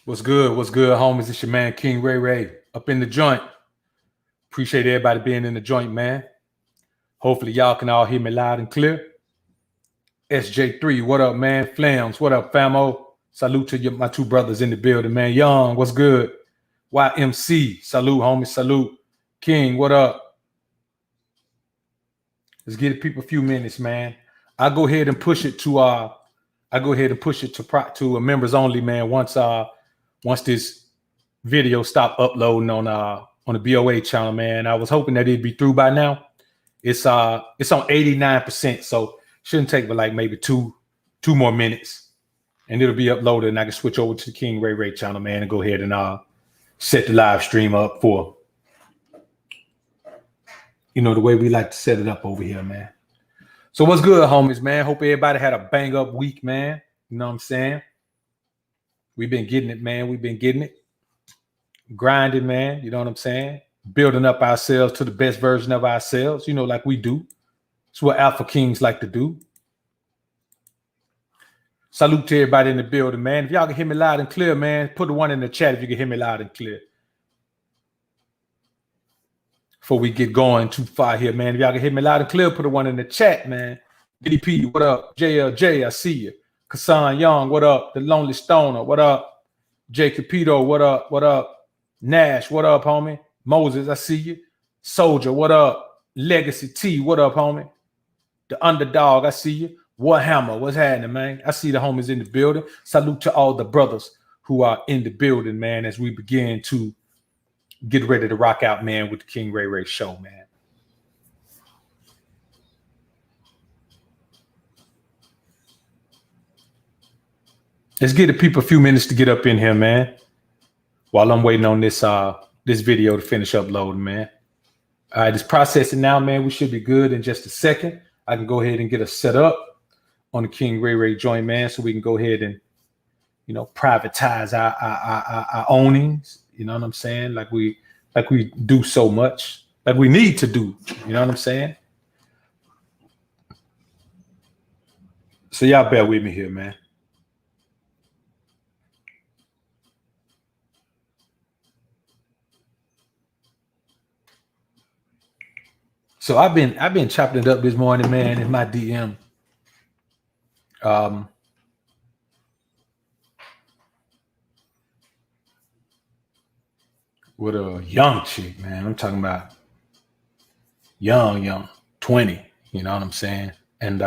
What's good? What's good, homies? It's your man, King Ray, up in the joint. Appreciate everybody being in the joint, man. Hopefully, y'all can all hear me loud and clear. SJ3, what up, man? Flams, what up, famo? Salute to my two brothers in the building, man. Young, what's good? YMC, salute, homie, salute. King, what up? Let's give people a few minutes, man. I'll go ahead and push it to to members only, man. Once this video stop uploading on the BOA channel, man. I was hoping that it'd be through by now. It's on 89%, so shouldn't take but like maybe two more minutes, and it'll be uploaded, and I can switch over to the King Ray channel, man, and go ahead and set the live stream up for the way we like to set it up over here, man. So what's good, homies, man? Hope everybody had a bang up week, man. You know what I'm saying? We've been getting it, man. We've been getting it. Grinding, man. You know what I'm saying? Building up ourselves to the best version of ourselves, like we do. It's what Alpha Kings like to do. Salute to everybody in the building, man. If y'all can hear me loud and clear, man, put a one in the chat if you can hear me loud and clear. Before we get going too far here, man. If y'all can hear me loud and clear, put a one in the chat, man. DDP, what up? JLJ, I see you. Kassan Young, what up? The Lonely Stoner, what up? J Capito, what up? What up? Nash, what up, homie? Moses, I see you. Soldier, what up? Legacy T, what up, homie? The Underdog, I see you. Warhammer, what's happening, man? I see the homies in the building. Salute to all the brothers who are in the building, man, as we begin to get ready to rock out, man, with the King Ray show, man. Let's give the people a few minutes to get up in here, man, while I'm waiting on this video to finish uploading, man. All right, it's processing now, man. We should be good in just a second. I can go ahead and get us set up on the King Ray joint, man, so we can go ahead and, privatize our ownings. You know what I'm saying? Like we do so much, like we need to do. You know what I'm saying? So y'all bear with me here, man. So I've been chopping it up this morning, man, in my DM. With a young chick, man. I'm talking about young, 20. You know what I'm saying? And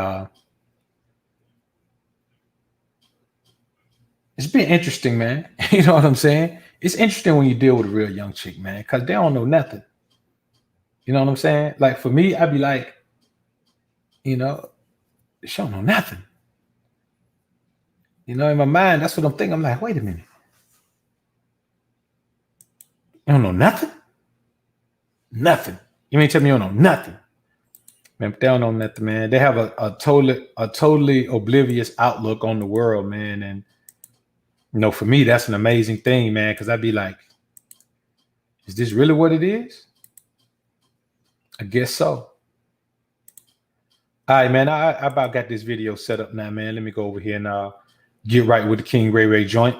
it's been interesting, man. You know what I'm saying? It's interesting when you deal with a real young chick, man, because they don't know nothing. You know what I'm saying? Like for me, I'd be like, she don't know nothing. In my mind, that's what I'm thinking. I'm like, wait a minute. You don't know nothing? Nothing. You mean tell me you don't know nothing? Man, they don't know nothing, man. They have a totally oblivious outlook on the world, man. And for me, that's an amazing thing, man, because I'd be like, is this really what it is? I guess so. All right, man. I about got this video set up now, man. Let me go over here and get right with the King Ray joint.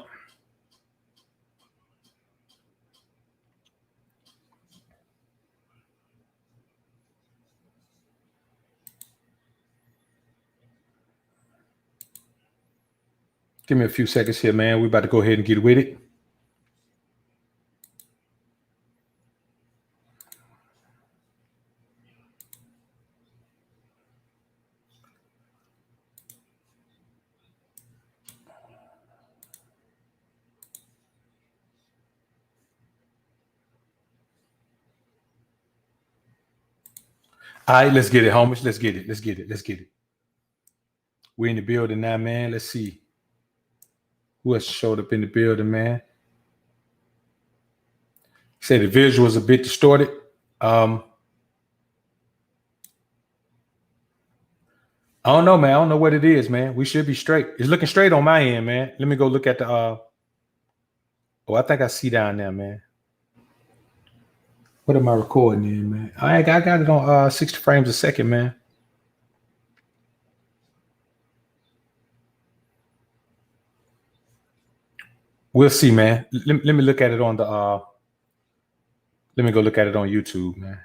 Give me a few seconds here, man. We're about to go ahead and get with it. All right, let's get it, homies. Let's get it. We're in the building now, man. Let's see who else showed up in the building, man. Say the visual is a bit distorted. I don't know, man. I don't know what it is, man. We should be straight. It's looking straight on my end, man. Let me go look at the I think I see down there, man. What am I recording in, man? I got it on 60 frames a second, man. We'll see, man. Let me look at it on the let me go look at it on YouTube, man.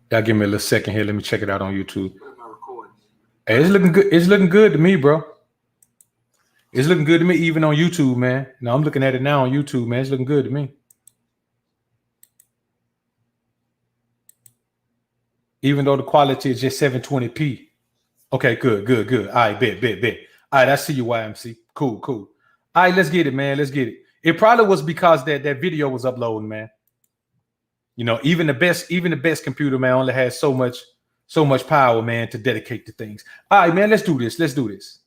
Y'all give me a little second here. Let me check it out on YouTube. Hey, it's looking good. It's looking good to me, bro. It's looking good to me, even on YouTube, man. No, I'm looking at it now on YouTube, man. It's looking good to me. Even though the quality is just 720p. Okay, good. All right, bet. All right, I see you, YMC. Cool. All right, let's get it, man. Let's get it. It probably was because that video was uploading, man. You know, even the best computer, man, only has so much power, man, to dedicate to things. All right, man, let's do this.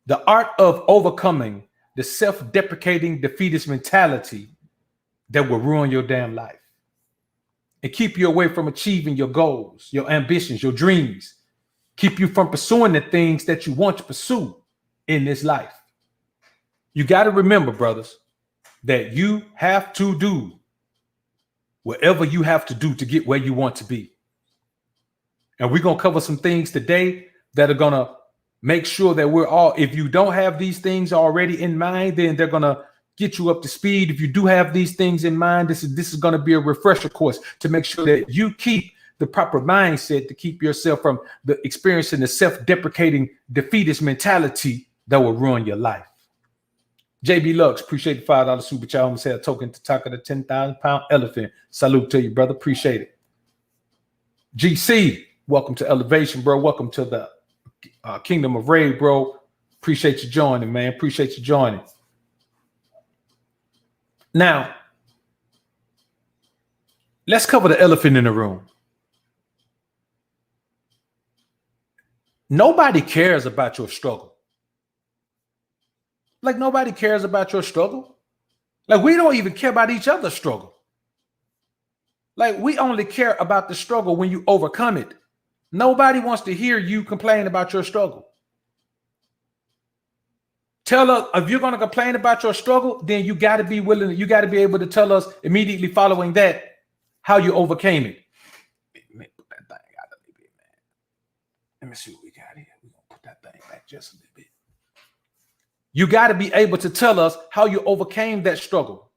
The art of overcoming the self-deprecating defeatist mentality that will ruin your damn life and keep you away from achieving your goals, your ambitions, your dreams, keep you from pursuing the things that you want to pursue in this life. You got to remember, brothers, that you have to do whatever you have to do to get where you want to be. And we're going to cover some things today that are going to make sure that we're all, if you don't have these things already in mind, then they're going to get you up to speed. If you do have these things in mind, this is going to be a refresher course to make sure that you keep the proper mindset to keep yourself from the experiencing the self-deprecating defeatist mentality that will ruin your life. JB Lux, appreciate the $5 super chat. I'm gonna say a token to talk of the 10,000-pound elephant. Salute to you, brother. Appreciate it. GC, welcome to Elevation, bro. Welcome to the Kingdom of Raid, bro. Appreciate you joining, man. Appreciate you joining. Now, let's cover the elephant in the room. Nobody cares about your struggle. Like, nobody cares about your struggle. Like, we don't even care about each other's struggle. Like, we only care about the struggle when you overcome it. Nobody wants to hear you complain about your struggle. Tell us, if you're going to complain about your struggle, then you got to be willing, you got to be able to tell us immediately following that how you overcame it. Man, put that thing out a little bit, man. Let me see what we got here. We're going to put that thing back just a little bit. You got to be able to tell us how you overcame that struggle.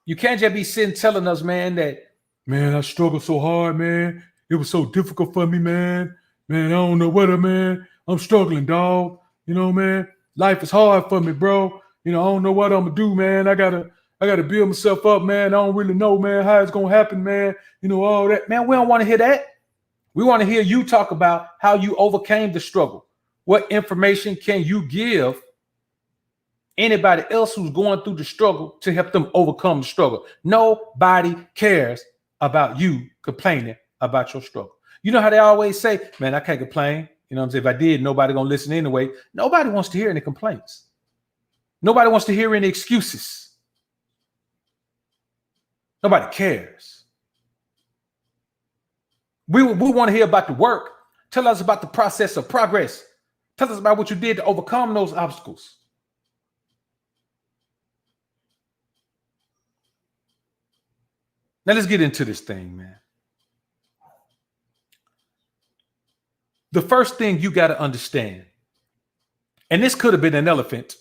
You can't just be sitting telling us, man, that, man, I struggled so hard, man. It was so difficult for me, man. Man, I don't know what, man. I'm struggling, dog. You know, man, life is hard for me, bro. You know, I don't know what I'm gonna do, man. I gotta build myself up, man. I don't really know, man, how it's gonna happen, man. You know, all that. Man, we don't want to hear that. We want to hear you talk about how you overcame the struggle. What information can you give anybody else who's going through the struggle to help them overcome the struggle? Nobody cares about you complaining about your struggle. You know how they always say, man, I can't complain. You know what I'm saying? If I did, nobody gonna listen anyway. Nobody wants to hear any complaints. Nobody wants to hear any excuses. Nobody cares. We want to hear about the work. Tell us about the process of progress. Tell us about what you did to overcome those obstacles. Now let's get into this thing, man. The first thing you got to understand, and this could have been an elephant,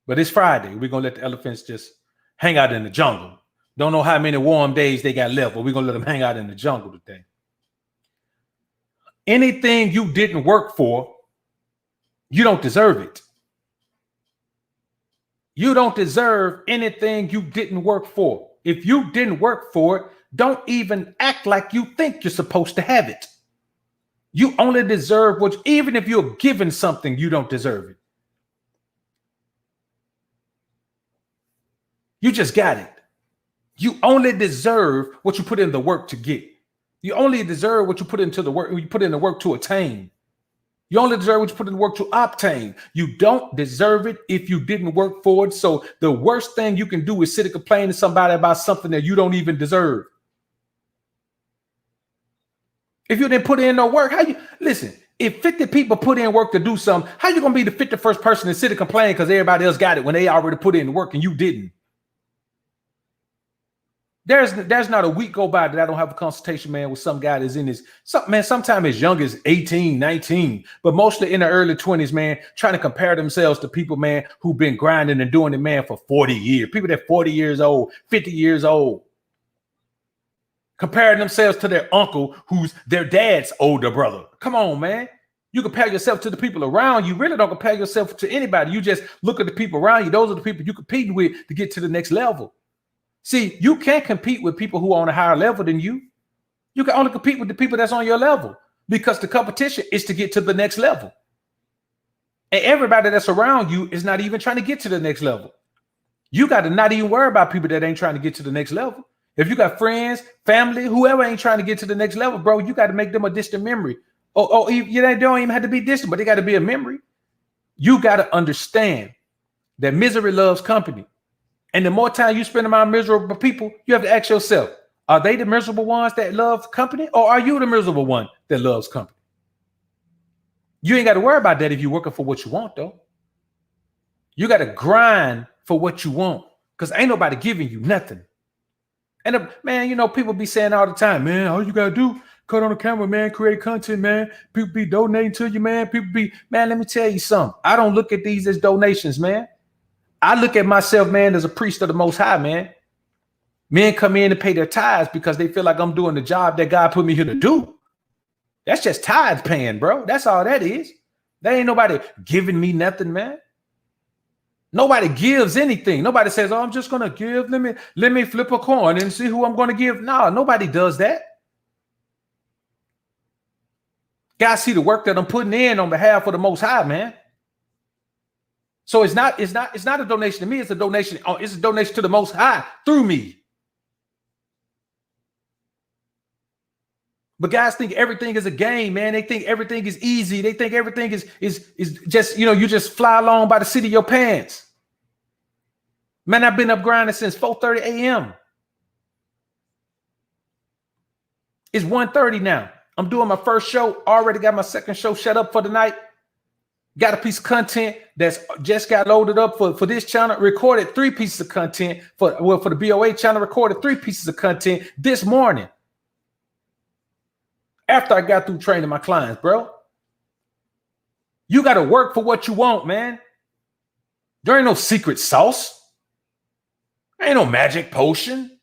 but it's Friday. We're going to let the elephants just hang out in the jungle. Don't know how many warm days they got left, but we're going to let them hang out in the jungle today. Anything you didn't work for, you don't deserve it. You don't deserve anything you didn't work for. If you didn't work for it, don't even act like you think you're supposed to have it. You only deserve what, even if you're given something, you don't deserve it. You just got it. You only deserve what you put in the work to get. You only deserve what you put into the work, you put in the work to attain. You only deserve what you put in the work to obtain. You don't deserve it if you didn't work for it. So the worst thing you can do is sit and complain to somebody about something that you don't even deserve. If you didn't put in no work, how you listen? If 50 people put in work to do something, how you gonna be the 51st person to sit and complain because everybody else got it when they already put in the work and you didn't? There's not a week go by that I don't have a consultation, man, with some guy that's in his, sometimes as young as 18, 19, but mostly in the early 20s, man, trying to compare themselves to people, man, who've been grinding and doing it, man, for 40 years. People that 40 years old, 50 years old, comparing themselves to their uncle who's their dad's older brother. Come on, man. You compare yourself to the people around you. Really don't compare yourself to anybody. You just look at the people around you. Those are the people you compete with to get to the next level. See, you can't compete with people who are on a higher level than you. You can only compete with the people that's on your level, because the competition is to get to the next level. And everybody that's around you is not even trying to get to the next level. You got to not even worry about people that ain't trying to get to the next level. If you got friends, family, whoever ain't trying to get to the next level, bro, you got to make them a distant memory. You don't even have to be distant, but they got to be a memory. You got to understand that misery loves company. And the more time you spend around miserable people, you have to ask yourself, are they the miserable ones that love company, or are you the miserable one that loves company? You ain't got to worry about that if you're working for what you want, though. You got to grind for what you want, because ain't nobody giving you nothing. And man, people be saying all the time, man, all you got to do, cut on the camera, man, create content, man. People be donating to you, man. Man, let me tell you something. I don't look at these as donations, man. I look at myself, man, as a priest of the Most High, man. Men come in and pay their tithes because they feel like I'm doing the job that God put me here to do. That's just tithe paying, bro. That's all that is. There ain't nobody giving me nothing, man. Nobody gives anything. Nobody says, oh, I'm just going to give. Let me flip a coin and see who I'm going to give. No, nobody does that. Guys see the work that I'm putting in on behalf of the Most High, man. So it's not a donation to me. It's a donation. It's a donation to the Most High through me. But guys think everything is a game, man. They think everything is easy. They think everything is just, you just fly along by the seat of your pants. Man, I've been up grinding since 4:30 a.m. It's 1:30 now. I'm doing my first show. Already got my second show shut up for the night. Got a piece of content that's just got loaded up for this channel. Recorded 3 pieces of content for the BOA channel. Recorded 3 pieces of content this morning after I got through training my clients, bro. You got to work for what you want, man. There ain't no secret sauce. There ain't no magic potion.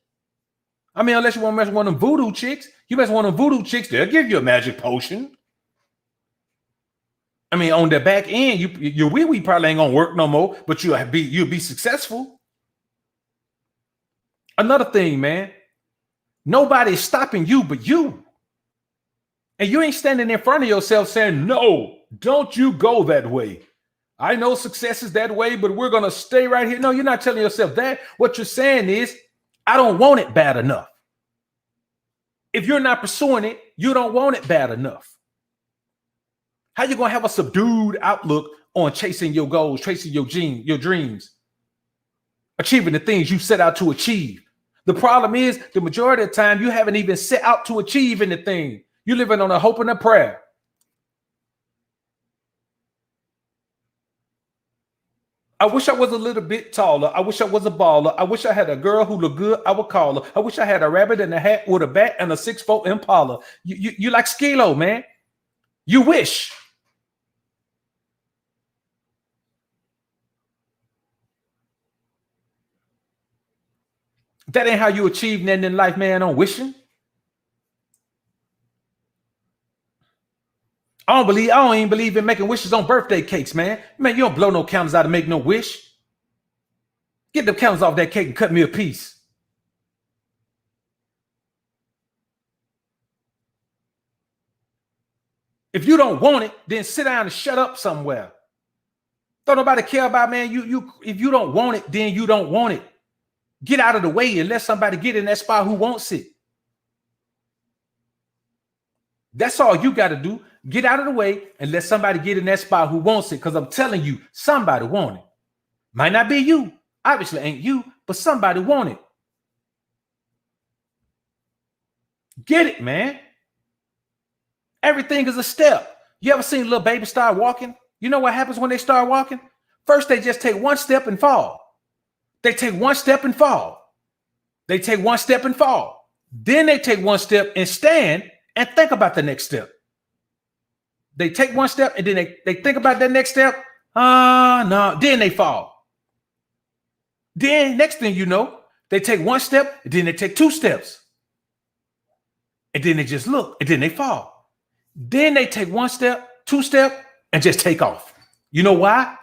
I mean, unless you want to mess with one of them voodoo chicks. You mess with one of them voodoo chicks, they'll give you a magic potion. I mean, on the back end, your wee probably ain't gonna work no more, but you'll be successful. Another thing, man, nobody's stopping you but you. And you ain't standing in front of yourself saying, no, don't you go that way. I know success is that way, but we're gonna stay right here. No, you're not telling yourself that. What you're saying is, I don't want it bad enough. If you're not pursuing it, you don't want it bad enough. How you gonna have a subdued outlook on chasing your goals, chasing your dreams, achieving the things you set out to achieve? The problem is, the majority of the time, you haven't even set out to achieve anything. You're living on a hope and a prayer. I wish I was a little bit taller. I wish I was a baller. I wish I had a girl who looked good. I would call her. I wish I had a rabbit in a hat with a bat and a 6'4" Impala. You like Skilo, man. You wish. That ain't how you achieve nothing in life, man, on wishing. I don't even believe in making wishes on birthday cakes, man. Man, you don't blow no candles out to make no wish. Get the candles off that cake and cut me a piece. If you don't want it, then sit down and shut up somewhere. Don't nobody care about, man. If you don't want it, then you don't want it. Get out of the way and let somebody get in that spot who wants it. That's all you got to do. Get out of the way and let somebody get in that spot who wants it. Because I'm telling you, somebody want it. Might not be you. Obviously ain't you, but somebody want it. Get it, man. Everything is a step. You ever seen a little baby start walking? You know what happens when they start walking? First, they just take one step and fall. They take one step and fall. They take one step and fall. Then they take one step and stand and think about the next step. They take one step and then they think about that next step. No. Then they fall. Then next thing you know, they take one step and then they take two steps. And then they just look and then they fall. Then they take one step, two step, and just take off. You know why?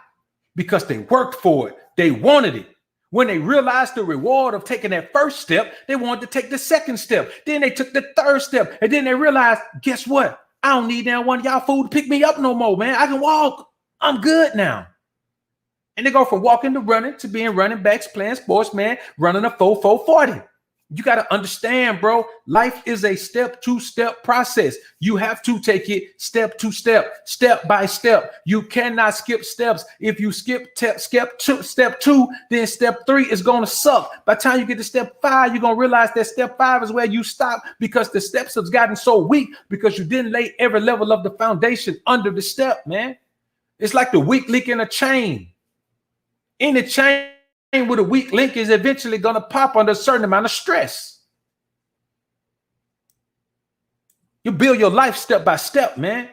Because they worked for it. They wanted it. When they realized the reward of taking that first step, they wanted to take the second step. Then they took the third step. And then they realized, guess what? I don't need now one of y'all fool to pick me up no more, man. I can walk. I'm good now. And they go from walking to running to being running backs, playing sports, man, running a 4.40. You got to understand, bro, life is a step-to-step process. You have to take it step to step, step by step. You cannot skip steps. If you skip step two, then step 3 is going to suck. By the time you get to step 5, you're going to realize that step 5 is where you stop because the steps have gotten so weak because you didn't lay every level of the foundation under the step, man. It's like the weak link in a chain. In the chain, with a weak link is eventually going to pop under a certain amount of stress. You build your life step by step, man.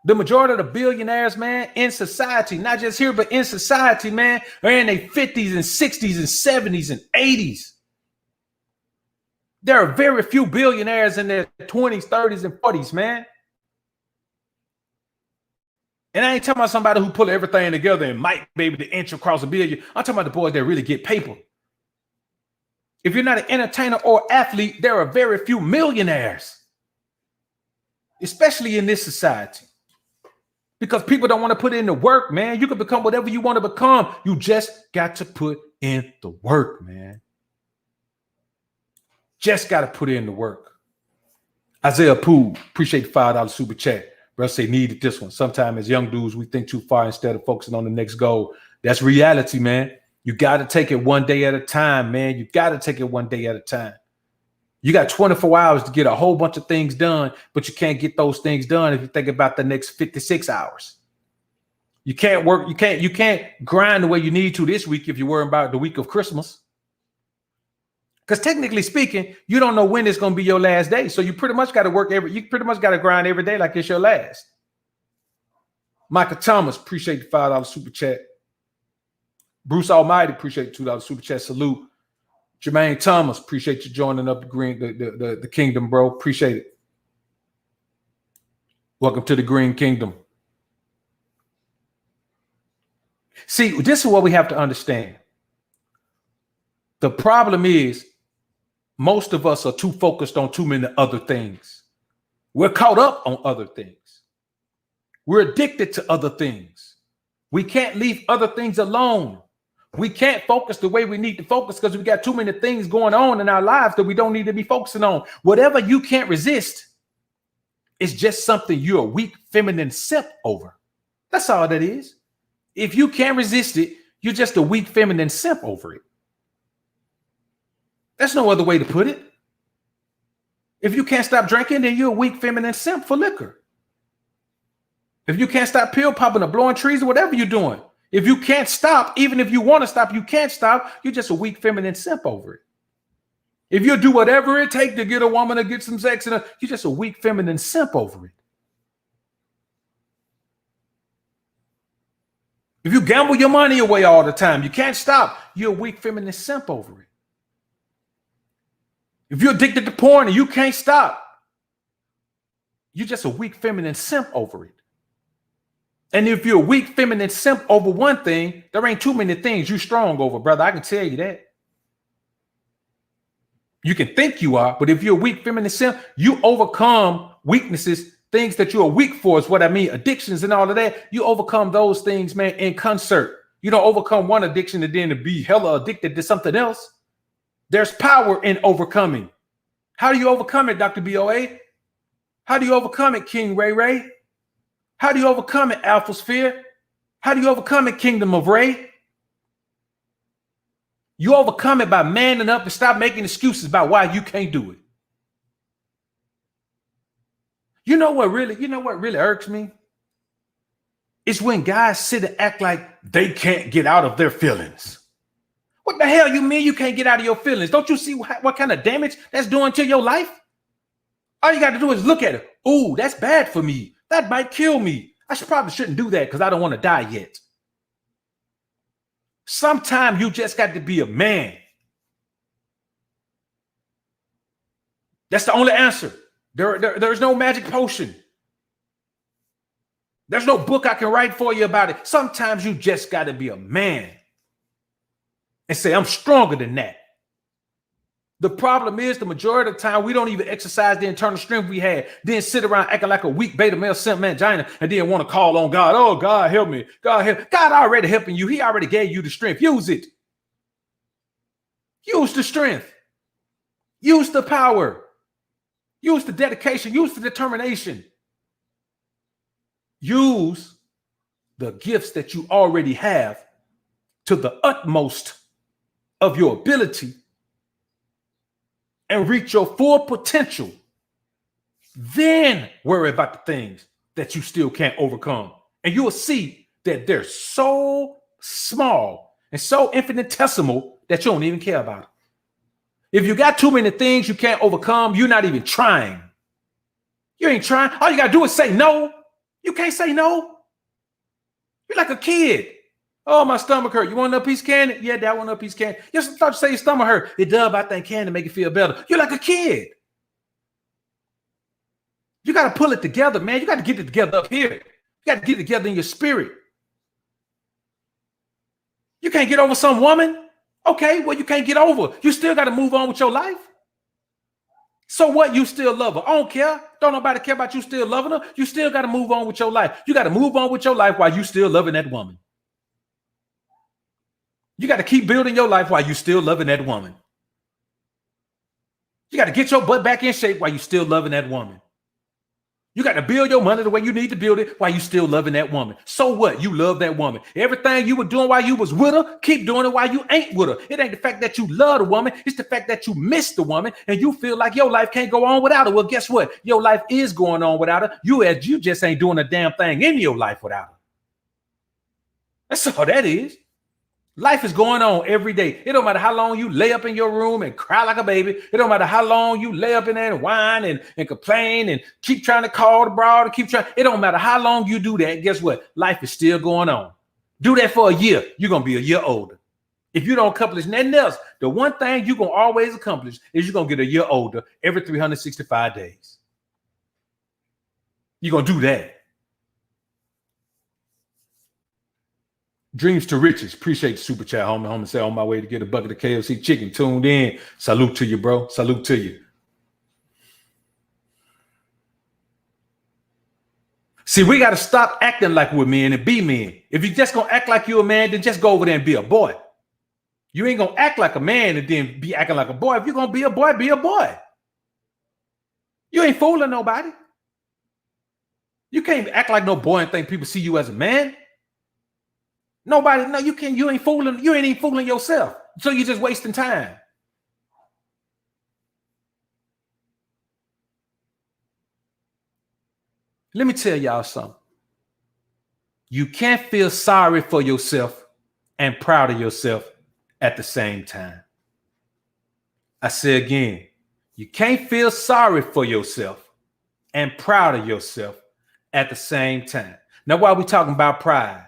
The majority of the billionaires, man, in society, not just here, but in society, man, are in their 50s and 60s and 70s and 80s. There are very few billionaires in their 20s, 30s, and 40s, man. And I ain't talking about somebody who put everything together and might be able to inch across $1 billion. I'm talking about the boys that really get paper. If you're not an entertainer or athlete, there are very few millionaires, especially in this society, because people don't want to put in the work, man. You can become whatever you want to become. You just got to put in the work, man. Just got to put in the work. Isaiah Poole, appreciate the $5 super chat. Bro, say needed this one. Sometimes as young dudes, we think too far instead of focusing on the next goal. That's reality, man. You got to take it one day at a time, man. You got to take it one day at a time. You got 24 hours to get a whole bunch of things done, but you can't get those things done if you think about the next 56 hours. You can't work. You can't grind the way you need to this week if you're worrying about the week of Christmas. Because technically speaking, you don't know when it's going to be your last day. So you pretty much got to you pretty much got to grind every day like it's your last. Michael Thomas, appreciate the $5 super chat. Bruce Almighty, appreciate the $2 super chat. Salute. Jermaine Thomas, appreciate you joining up the kingdom, bro. Appreciate it. Welcome to the Green Kingdom. See, this is what we have to understand. The problem is most of us are too focused on too many other things. We're caught up on other things. We're addicted to other things. We can't leave other things alone. We can't focus the way we need to focus because we got too many things going on in our lives that we don't need to be focusing on. Whatever you can't resist is just something you're a weak feminine simp over. That's all that is. If you can't resist it, you're just a weak feminine simp over it. There's no other way to put it. If you can't stop drinking, then you're a weak feminine simp for liquor. If you can't stop pill popping or blowing trees or whatever you're doing, if you can't stop, even if you want to stop, you can't stop, you're just a weak feminine simp over it. If you do whatever it takes to get a woman to get some sex, you're just a weak feminine simp over it. If you gamble your money away all the time, you can't stop, you're a weak feminine simp over it. If you're addicted to porn and you can't stop, you're just a weak feminine simp over it. And if you're a weak feminine simp over one thing, there ain't too many things you're strong over, brother. I can tell you that. You can think you are, but if you're a weak feminine simp, you overcome weaknesses, things that you are weak for is what I mean, addictions and all of that. You overcome those things, man, in concert. You don't overcome one addiction and then to be hella addicted to something else. There's power in overcoming. How do you overcome it, Dr. BOA? How do you overcome it, King Ray Ray? How do you overcome it, Alpha Sphere? How do you overcome it, Kingdom of Ray? You overcome it by manning up and stop making excuses about why you can't do it. You know what really irks me? It's when guys sit and act like they can't get out of their feelings. What the hell you mean you can't get out of your feelings? Don't you see what kind of damage that's doing to your life? All you got to do is look at it. Ooh, that's bad for me. That might kill me. Probably shouldn't do that because I don't want to die yet. Sometimes you just got to be a man. That's the only answer. There's no magic potion. There's no book I can write for you about it. Sometimes you just got to be a man and say, I'm stronger than that. The problem is the majority of the time we don't even exercise the internal strength we had, then sit around acting like a weak beta male simp mangina and then want to call on God. Oh, God, help me. God, help. God already helping you. He already gave you the strength. Use it. Use the strength. Use the power. Use the dedication. Use the determination. Use the gifts that you already have to the utmost of your ability and reach your full potential. Then worry about the things that you still can't overcome. And you will see that they're so small and so infinitesimal that you don't even care about it. If you got too many things you can't overcome, you're not even trying. You ain't trying. All you got to do is say no. You can't say no. You're like a kid. Oh, my stomach hurt. You want another piece of candy? Yeah, that one, another piece of candy. Yes, I thought you say your stomach hurt. It does, I think candy make it feel better. You're like a kid. You got to pull it together, man. You got to get it together up here. You got to get it together in your spirit. You can't get over some woman. Okay, well, you can't get over. You still got to move on with your life. So what? You still love her. I don't care. Don't nobody care about you still loving her. You still got to move on with your life. You got to move on with your life while you still loving that woman. You got to keep building your life while you still loving that woman. You got to get your butt back in shape while you still loving that woman. You got to build your money the way you need to build it while you still loving that woman. So what? You love that woman. Everything you were doing while you was with her, keep doing it while you ain't with her. It ain't the fact that you love the woman. It's the fact that you miss the woman and you feel like your life can't go on without her. Well, guess what? Your life is going on without her. You just ain't doing a damn thing in your life without her. That's all that is. Life is going on every day. It don't matter how long you lay up in your room and cry like a baby. It don't matter how long you lay up in there and whine and complain and keep trying to call the broad and keep trying. It don't matter how long you do that. Guess what? Life is still going on. Do that for a year. You're going to be a year older. If you don't accomplish nothing else, the one thing you're going to always accomplish is you're going to get a year older every 365 days. You're going to do that. Dreams to riches. Appreciate the super chat, homie. Homie say on my way to get a bucket of KFC chicken. Tuned in. Salute to you, bro. Salute to you. See, we got to stop acting like we're men and be men. If you're just going to act like you're a man, then just go over there and be a boy. You ain't going to act like a man and then be acting like a boy. If you're going to be a boy, be a boy. You ain't fooling nobody. You can't act like no boy and think people see you as a man. Nobody, no, you can't, you ain't even fooling yourself. So you're just wasting time. Let me tell y'all something. You can't feel sorry for yourself and proud of yourself at the same time. I say again, you can't feel sorry for yourself and proud of yourself at the same time. Now, why are we talking about pride?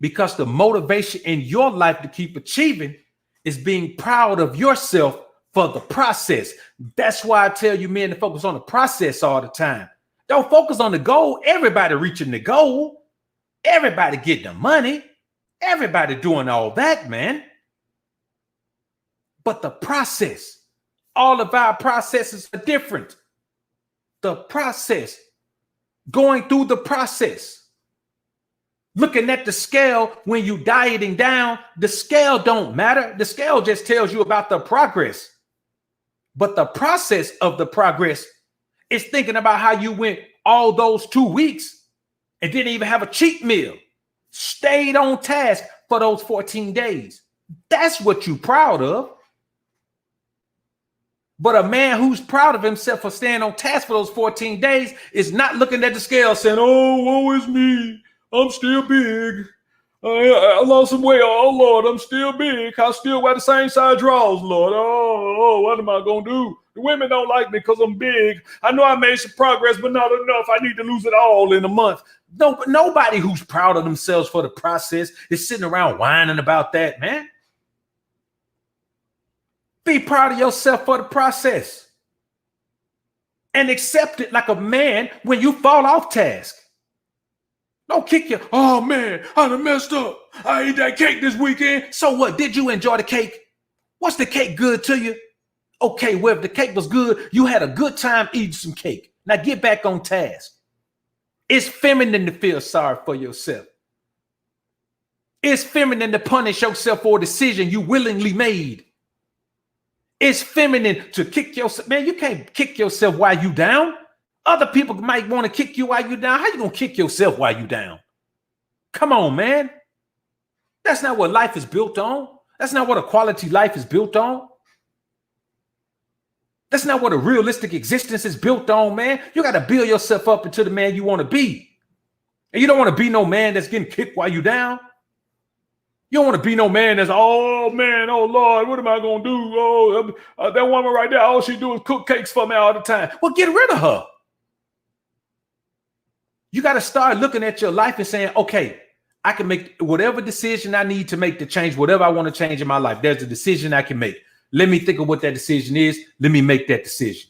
Because the motivation in your life to keep achieving is being proud of yourself for the process. That's why I tell you men to focus on the process all the time. Don't focus on the goal. Everybody reaching the goal. Everybody getting the money. Everybody doing all that, man. But the process, all of our processes are different. The process, going through the process. Looking at the scale when you dieting down, the scale don't matter. The scale just tells you about the progress. But the process of the progress is thinking about how you went all those 2 weeks and didn't even have a cheat meal. Stayed on task for those 14 days. That's what you're proud of. But a man who's proud of himself for staying on task for those 14 days is not looking at the scale saying, oh, woe is me. I'm still big. I lost some weight. Oh, Lord, I'm still big. I still wear the same size drawers, Lord. Oh, what am I going to do? The women don't like me because I'm big. I know I made some progress, but not enough. I need to lose it all in a month. No, but nobody who's proud of themselves for the process is sitting around whining about that, man. Be proud of yourself for the process. And accept it like a man when you fall off task. Don't kick you. Oh, man, I done messed up. I ate that cake this weekend. So what? Did you enjoy the cake? Was the cake good to you? Okay, well, if the cake was good, you had a good time eating some cake. Now get back on task. It's feminine to feel sorry for yourself. It's feminine to punish yourself for a decision you willingly made. It's feminine to kick yourself. Man, you can't kick yourself while you down. Other people might want to kick you while you down. How you gonna kick yourself while you down? Come on, man. That's not what life is built on. That's not what a quality life is built on. That's not what a realistic existence is built on, man. You got to build yourself up into the man you want to be. And you don't want to be no man that's getting kicked while you down. You don't want to be no man that's, oh, man, oh, Lord, what am I going to do? Oh, that woman right there, all she do is cook cakes for me all the time. Well, get rid of her. You got to start looking at your life and saying, okay, I can make whatever decision I need to make to change whatever I want to change in my life. There's a decision I can make. Let me think of what that decision is. Let me make that decision.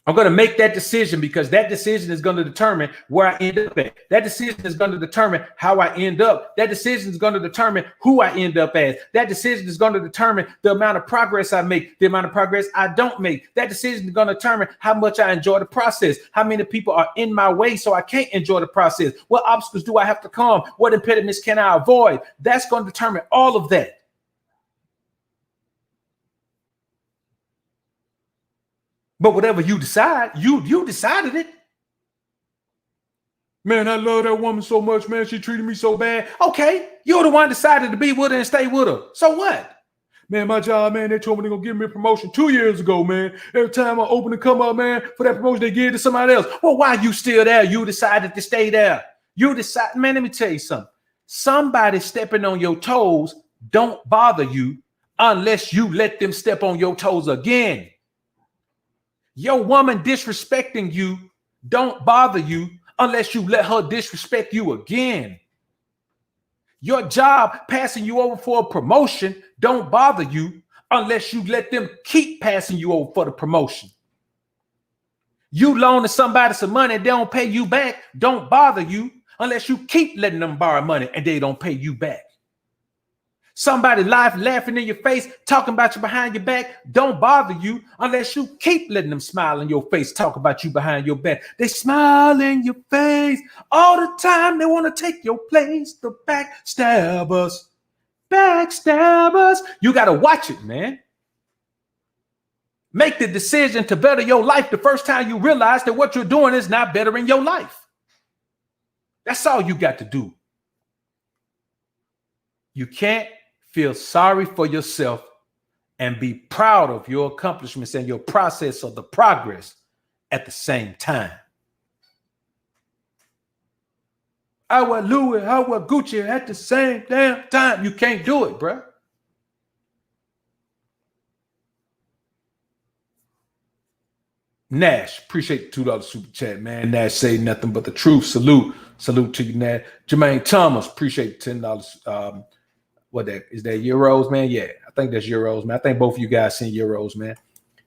I'm going to make that decision because that decision is going to determine where I end up at. That decision is going to determine how I end up. That decision is going to determine who I end up as. That decision is going to determine the amount of progress I make, the amount of progress I don't make. That decision is going to determine how much I enjoy the process, how many people are in my way so I can't enjoy the process. What obstacles do I have to come? What impediments can I avoid? That's going to determine all of that. But whatever you decide, you decided it. Man, I love that woman so much, man. She treated me so bad. Okay, you're the one decided to be with her and stay with her. So what? Man, my job, man, they told me they're going to give me a promotion 2 years ago, man. Every time I open and come up, man, for that promotion, they give it to somebody else. Well, why are you still there? You decided to stay there. You decide, man, let me tell you something. Somebody stepping on your toes don't bother you unless you let them step on your toes again. Your woman disrespecting you don't bother you unless you let her disrespect you again. Your job passing you over for a promotion don't bother you unless you let them keep passing you over for the promotion. You loaning somebody some money and they don't pay you back don't bother you unless you keep letting them borrow money and they don't pay you back. Somebody laughing in your face, talking about you behind your back, don't bother you unless you keep letting them smile in your face, talk about you behind your back. They smile in your face all the time. They want to take your place. The backstabbers. You got to watch it, man. Make the decision to better your life the first time you realize that what you're doing is not bettering your life. That's all you got to do. You can't feel sorry for yourself and be proud of your accomplishments and your process of the progress at the same time. I wear Louis, I wear Gucci at the same damn time. You can't do it, bro. Nash, appreciate the $2 super chat, man. Nash say nothing but the truth. Salute to you, Nash. Jermaine Thomas, appreciate the $10. What that is, that euros, man? Yeah, I think that's euros, man. I think both of you guys send euros, man.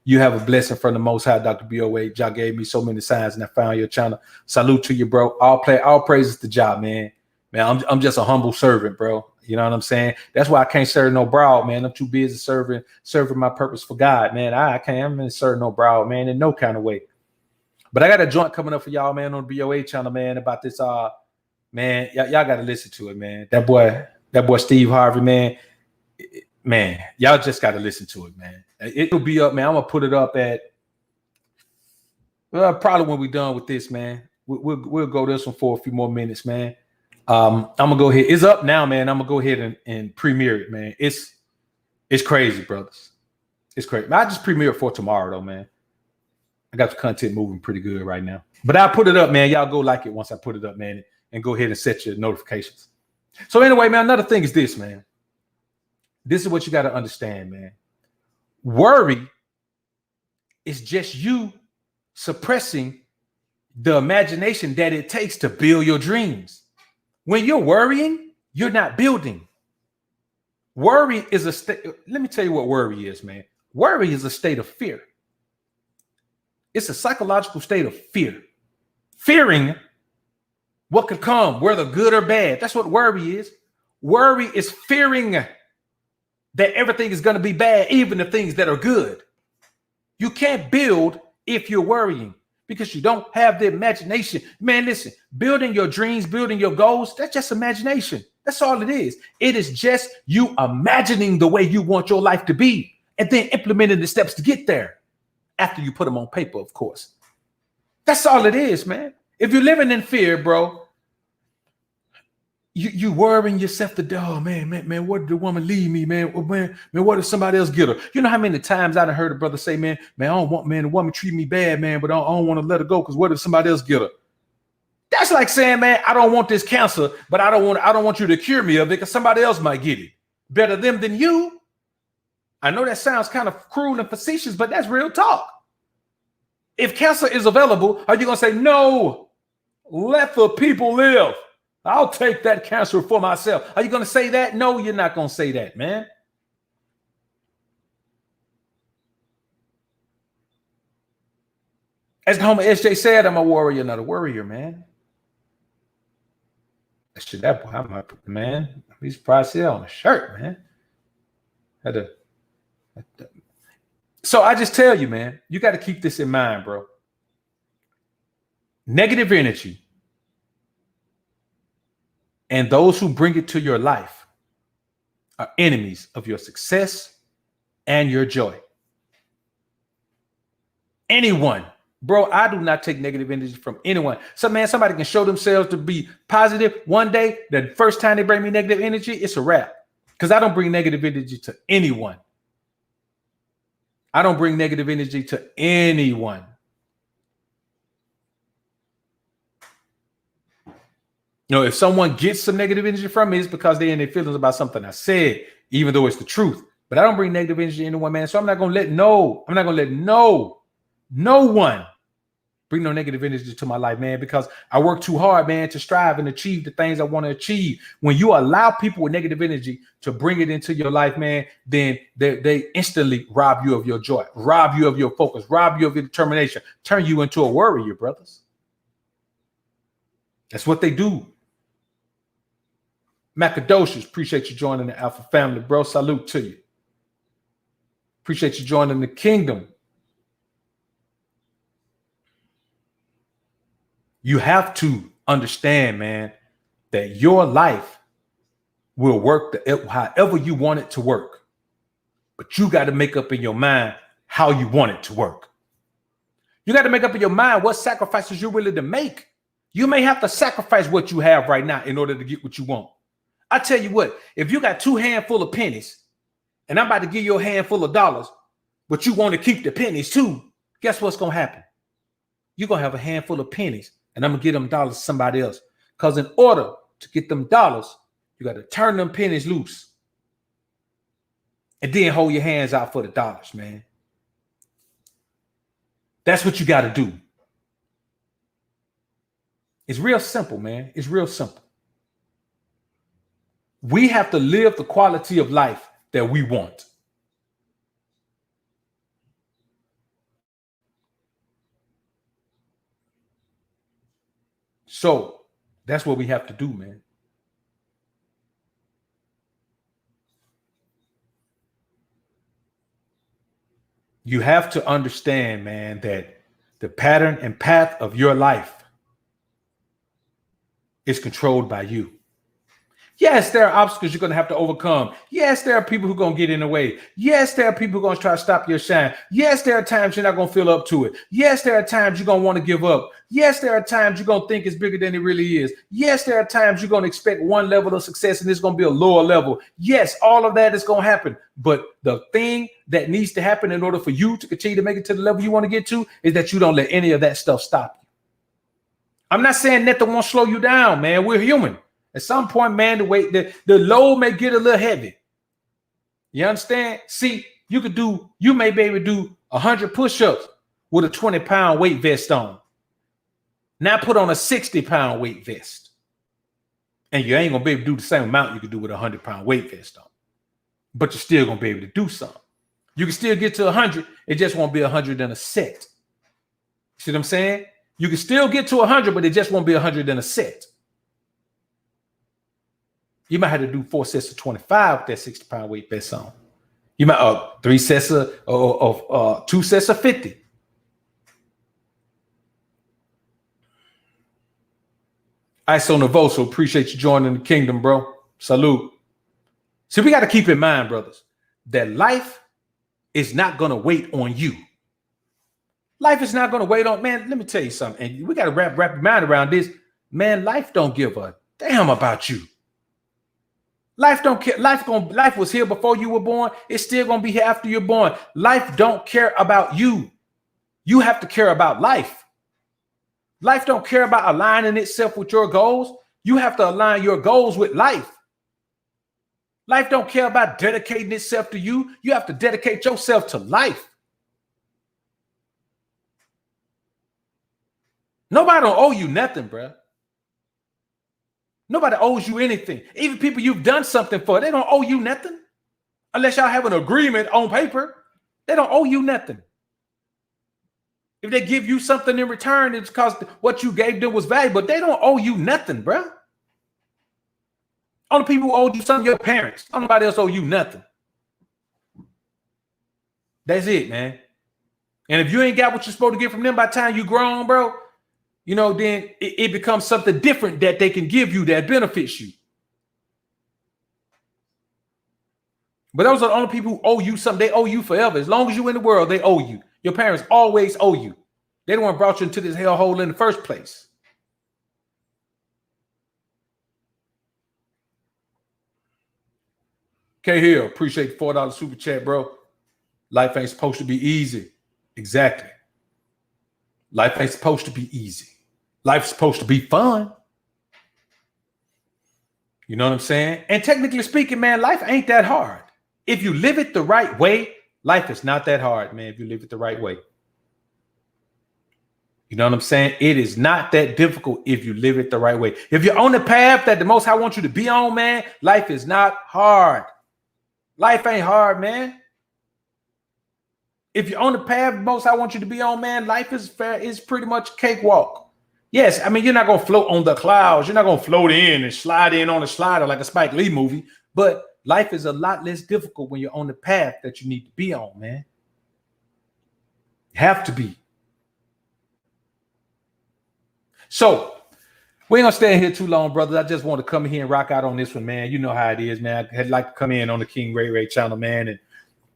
You have a blessing from the Most High, Dr. BOA. Jah gave me so many signs and I found your channel. Salute to you, bro. All praises to Jah, man. Man, I'm just a humble servant, bro. You know what I'm saying? That's why I can't serve no broad, man. I'm too busy serving my purpose for God, man. I can't. I'm gonna serve no broad, man, in no kind of way. But I got a joint coming up for y'all, man, on the BOA channel, man, about this. Man, y'all got to listen to it, man. That boy Steve Harvey, man, y'all just got to listen to it, man. It'll be up, man. I'm gonna put it up at probably when we're done with this, man. We'll go this one for a few more minutes, man. I'm gonna go ahead. It's up now, man. I'm gonna go ahead and premiere it, man. It's crazy, brothers. It's crazy. I just premiere it for tomorrow, though, man. I got the content moving pretty good right now. But I'll put it up, man. Y'all go like it once I put it up, man, and go ahead and set your notifications. So anyway, man, another thing is this, man. This is what you got to understand, man. Worry is just you suppressing the imagination that it takes to build your dreams. When you're worrying, you're not building. Worry is a state. Let me tell you what worry is, man. Worry is a state of fear. It's a psychological state of fear. Fearing what could come, whether good or bad. That's what worry is. Worry is fearing that everything is going to be bad, even the things that are good. You can't build if you're worrying because you don't have the imagination. Man, listen, building your dreams, building your goals, that's just imagination. That's all it is. It is just you imagining the way you want your life to be and then implementing the steps to get there after you put them on paper, of course. That's all it is, man. If you're living in fear, bro, you worrying yourself to death. Oh, man, what did the woman leave me, man? Man, what if somebody else get her? You know how many times I done heard a brother say, man, I don't want, man, the woman treat me bad, man, but I don't want to let her go because what if somebody else get her? That's like saying, man, I don't want this cancer, but I don't want you to cure me of it because somebody else might get it. Better them than you. I know that sounds kind of cruel and facetious, but that's real talk. If cancer is available, are you going to say, no, let the people live? I'll take that cancer for myself. Are you going to say that? No, you're not going to say that, man. As the homie SJ said, I'm a warrior, not a worrier, man. That boy, I'm a man. He's probably on a shirt, man. So I just tell you, man, you got to keep this in mind, bro. Negative energy and those who bring it to your life are enemies of your success and your joy. Anyone, bro, I do not take negative energy from anyone. Somebody can show themselves to be positive one day. The first time they bring me negative energy, it's a wrap. Because I don't bring negative energy to anyone. I don't bring negative energy to anyone. You know, if someone gets some negative energy from me, it's because they're in their feelings about something I said, even though it's the truth. But I don't bring negative energy to anyone, man. So I'm not going to let no one bring no negative energy to my life, man, because I work too hard, man, to strive and achieve the things I want to achieve. When you allow people with negative energy to bring it into your life, man, then they instantly rob you of your joy, rob you of your focus, rob you of your determination, turn you into a warrior, brothers. That's what they do. Macadocious, appreciate you joining the Alpha family, bro. Salute to you. Appreciate you joining the kingdom. You have to understand, man, that your life will work however you want it to work. But you got to make up in your mind how you want it to work. You got to make up in your mind what sacrifices you're willing to make. You may have to sacrifice what you have right now in order to get what you want. I tell you what, if you got 2 handfuls of pennies and I'm about to give you a handful of dollars, but you want to keep the pennies too, guess what's going to happen? You're going to have a handful of pennies and I'm going to give them dollars to somebody else. Because in order to get them dollars, you got to turn them pennies loose and then hold your hands out for the dollars, man. That's what you got to do. It's real simple, man. It's real simple. We have to live the quality of life that we want. So that's what we have to do, man. You have to understand, man, that the pattern and path of your life is controlled by you. Yes, there are obstacles you're going to have to overcome. Yes, there are people who are going to get in the way. Yes, there are people who are going to try to stop your shine. Yes, there are times you're not going to feel up to it. Yes, there are times you're going to want to give up. Yes, there are times you're going to think it's bigger than it really is. Yes, there are times you're going to expect one level of success and it's going to be a lower level. Yes, all of that is going to happen. But the thing that needs to happen in order for you to continue to make it to the level you want to get to is that you don't let any of that stuff stop you. I'm not saying nothing won't slow you down, man. We're human. At some point, man, the load may get a little heavy. You understand? See, you may be able to do 100 push-ups with a 20-pound weight vest on. Now put on a 60-pound weight vest. And you ain't going to be able to do the same amount you could do with a 100-pound weight vest on. But you're still going to be able to do something. You can still get to 100. It just won't be 100 in a set. See what I'm saying? You can still get to 100, but it just won't be 100 in a set. You might have to do 4 sets of 25 with that 60-pound weight vest on. You might 3 sets of 2 sets of 50. Iso Novoso, appreciate you joining the kingdom, bro. Salute. See, we got to keep in mind, brothers, that life is not going to wait on you. Life is not going to wait on, man, let me tell you something. And we got to wrap your mind around this. Man, life don't give a damn about you. Life don't care. Life was here before you were born. It's still going to be here after you're born. Life don't care about you. You have to care about life. Life don't care about aligning itself with your goals. You have to align your goals with life. Life don't care about dedicating itself to you. You have to dedicate yourself to life. Nobody don't owe you nothing, bro. Nobody owes you anything. Even people you've done something for, they don't owe you nothing. Unless y'all have an agreement on paper, they don't owe you nothing. If they give you something in return, it's because what you gave them was valuable. They don't owe you nothing, bro. Only people who owe you something, your parents. Nobody else owe you nothing. That's it, man. And if you ain't got what you're supposed to get from them by the time you grown, bro, you know, then it becomes something different that they can give you that benefits you. But those are the only people who owe you something. They owe you forever. As long as you're in the world, they owe you. Your parents always owe you. They don't want to brought you into this hellhole in the first place. K Hill, appreciate the $4 super chat, bro. Life ain't supposed to be easy. Exactly. Life ain't supposed to be easy. Life's supposed to be fun. You know what I'm saying? And technically speaking, man, life ain't that hard. If you live it the right way, life is not that hard, man, if you live it the right way. You know what I'm saying? It is not that difficult if you live it the right way. If you're on the path that the Most High wants you to be on, man, life is not hard. Life ain't hard, man. If you're on the path the Most High wants you to be on, man, life is fair. It's pretty much cakewalk. Yes, I mean, you're not going to float on the clouds. You're not going to float in and slide in on a slider like a Spike Lee movie. But life is a lot less difficult when you're on the path that you need to be on, man. You have to be. So we ain't gonna stay in here too long, brothers. I just want to come here and rock out on this one, man. You know how it is, man. I'd like to come in on the King Ray Ray channel, man, and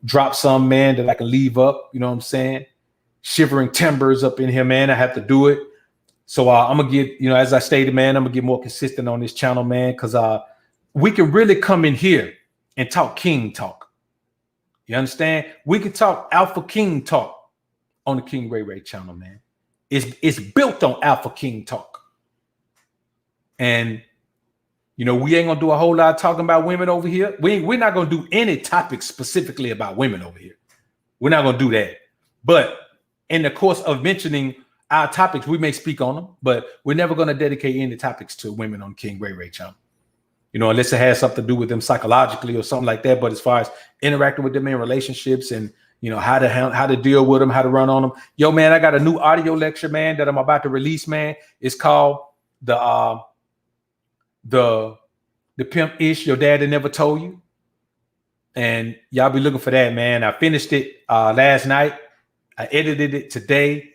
drop some, man, that I can leave up. You know what I'm saying? Shivering timbers up in here, man. I have to do it. So I'm gonna get, you know, as I stated, man, I'm gonna get more consistent on this channel, man, because we can really come in here and talk king talk. You understand? We can talk alpha king talk on the King Ray Ray channel, man. It's built on alpha king talk. And, you know, we ain't going to do a whole lot of talking about women over here. We're not going to do any topics specifically about women over here. We're not going to do that. But in the course of mentioning our topics, we may speak on them, but we're never going to dedicate any topics to women on King Ray Ray channel. You know, unless it has something to do with them psychologically or something like that. But as far as interacting with them in relationships and, you know, how to deal with them, how to run on them. Yo, man, I got a new audio lecture, man, that I'm about to release, man. It's called the Pimp Ish Your Daddy Never Told You. And y'all be looking for that, man. I finished it last night. I edited it today.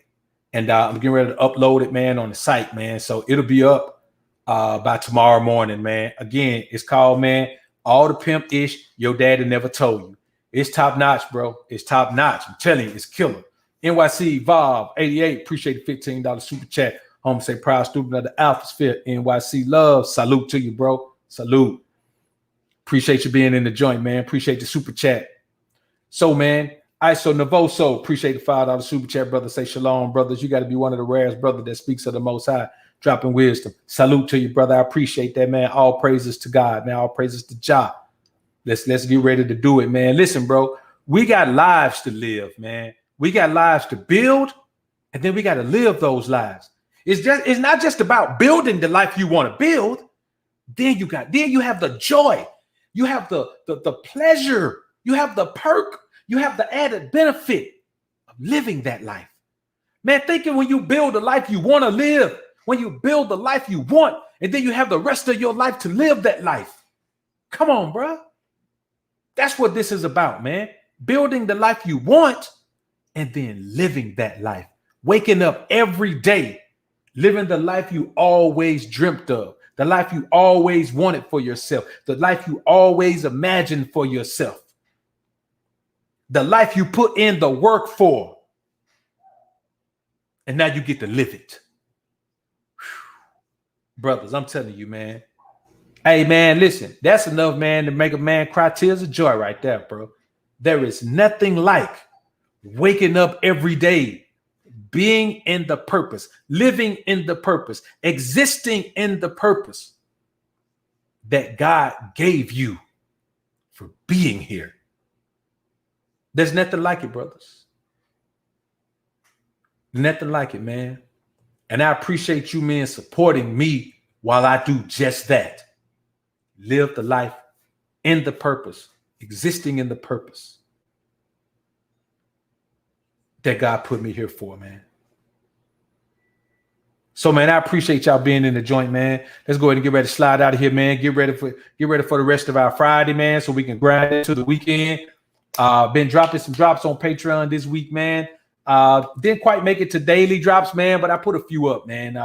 And I'm getting ready to upload it, man, on the site, man. So it'll be up by tomorrow morning, man. Again, it's called, man, All the Pimp Ish Your Daddy Never Told You. It's top notch, bro. It's top notch. I'm telling you, it's killer. NYC Vav 88. Appreciate the $15 super chat. Home say proud student of the Alpha Sphere. NYC love. Salute to you, bro. Salute. Appreciate you being in the joint, man. Appreciate the super chat. So, man, Iso Novoso. Appreciate the $5 super chat, brother. Say shalom, brothers. You got to be one of the rarest brothers that speaks of the Most High. dropping wisdom. Salute to you, brother. I appreciate that, man. All praises to God, man. All praises to Jah. Let's get ready to do it, man. Listen, bro, we got lives to live, man. We got lives to build, and then we got to live those lives. It's not just about building the life you want to build. Then you have the joy, you have the pleasure, you have the perk, you have the added benefit of living that life. Man, thinking when you build the life you want to live, when you build the life you want, and then you have the rest of your life to live that life. Come on, bro. That's what this is about, man. Building the life you want and then living that life. Waking up every day, living the life you always dreamt of, the life you always wanted for yourself, the life you always imagined for yourself, the life you put in the work for. And now you get to live it. Whew. Brothers, I'm telling you, man. Hey, man, listen, that's enough, man, to make a man cry tears of joy right there, bro. There is nothing like waking up every day, being in the purpose, living in the purpose, existing in the purpose that God gave you for being here. There's nothing like it, brothers. Nothing like it, man. And I appreciate you, men, supporting me while I do just that. Live the life in the purpose, existing in the purpose that God put me here for, man. So, man, I appreciate y'all being in the joint, man. Let's go ahead and get ready to slide out of here, man. Get ready for the rest of our Friday, man, so we can grind into the weekend. Been dropping some drops on Patreon this week, man. Didn't quite make it to daily drops, man, but I put a few up, man.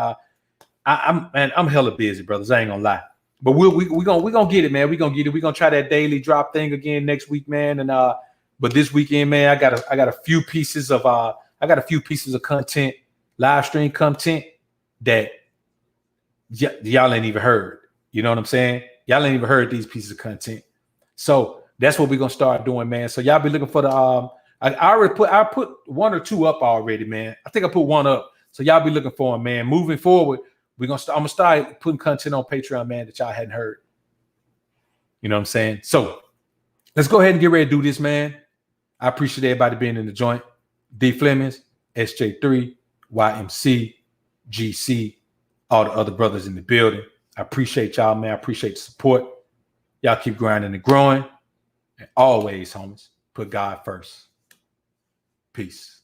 I'm hella busy, brothers. I ain't gonna lie. But we gonna get it, man. We gonna get it. We gonna try that daily drop thing again next week, man. And but this weekend, man, I got a few pieces of content, live stream content that y'all ain't even heard. You know what I'm saying? Y'all ain't even heard these pieces of content. So that's what we're gonna start doing, man. So y'all be looking for the I put one or two up already, man. I think I put one up. So y'all be looking for them, man. Moving forward, I'm gonna start putting content on Patreon, man, that y'all hadn't heard. You know what I'm saying? So let's go ahead and get ready to do this, man. I appreciate everybody being in the joint. D Flemings, SJ3, YMC, GC, all the other brothers in the building. I appreciate y'all, man. I appreciate the support. Y'all keep grinding and growing. And always, homies, put God first. Peace.